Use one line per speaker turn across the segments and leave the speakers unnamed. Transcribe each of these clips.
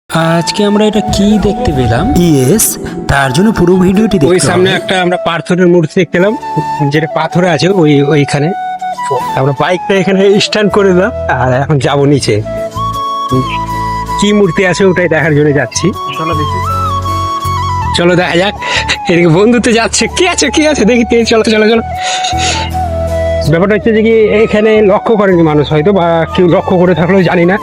আজকে আমরা এটা কি দেখতে পেলাম? ইয়েস, তার জন্য পুরো ভিডিওটি দেখতে
ওই সামনে
হবে।
একটা আমরা পাথরের মূর্তি দেখতে পেলাম, যেটা পাথরে আছে ওইখানে আমরা বাইকটা এখানে স্ট্যান্ড করে দিলাম আর এখন যাবো নিচে। কি মূর্তি আছে ওটাই দেখার জন্য যাচ্ছি। চলো দেখা যাক। এদিকে বন্ধুতে যাচ্ছে, কি আছে দেখি। চলো চলো চলো। ব্যাপারটা হচ্ছে যে কি এখানে লক্ষ্য করেনি মানুষ, হয়তো বা কেউ লক্ষ্য করে থাকলেও জানি না।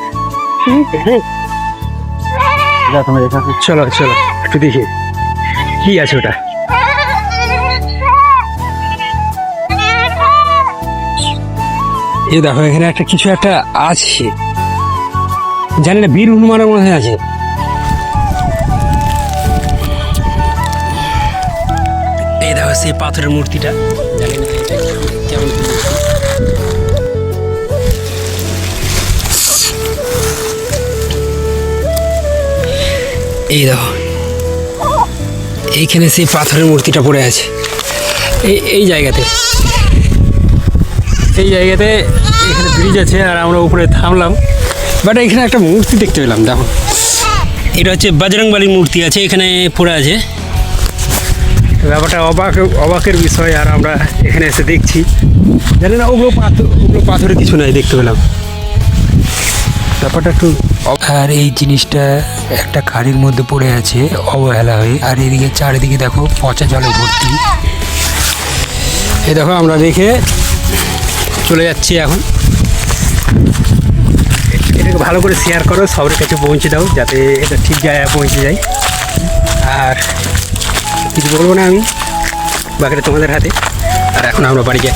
চলো চলো একটু দেখি কি আছে ওটা। এই দেখো এখানে একটা কিছু একটা আছে, জানি না, বীর হনুমানের মধ্যে আছে। এই দেখো সেই পাথরের মূর্তিটা, জানি না এটা কেমন। এই দেখো এইখানে সেই পাথরের মূর্তিটা পড়ে আছে এই জায়গাতে। এখানে ব্রিজ আছে আর আমরা উপরে থামলাম, বাট এখানে একটা মূর্তি দেখতে পেলাম। দেখো এটা হচ্ছে বজরংবলীর মূর্তি আছে এখানে পড়ে আছে। ব্যাপারটা অবাকের বিষয়, আর আমরা এখানে এসে দেখছি, জানি না ওগুলো পাথরের কিছু নাই, দেখতে পেলাম। ব্যাপারটা একটু।
আর এই জিনিসটা একটা খাড়ির মধ্যে পড়ে আছে অবহেলা হয়ে, আর এদিকে চারিদিকে দেখো পচা জলে ভর্তি।
এই দেখো আমরা দেখে চলে যাচ্ছি এখন। এটাকে ভালো করে শেয়ার করো, সবার কাছে পৌঁছে দাও, যাতে এটা ঠিক জায়গায় পৌঁছে যায়। আর কিছু বলবো না আমি, বাকিটা তোমাদের হাতে। আর এখন আমরা বাড়ি যাই।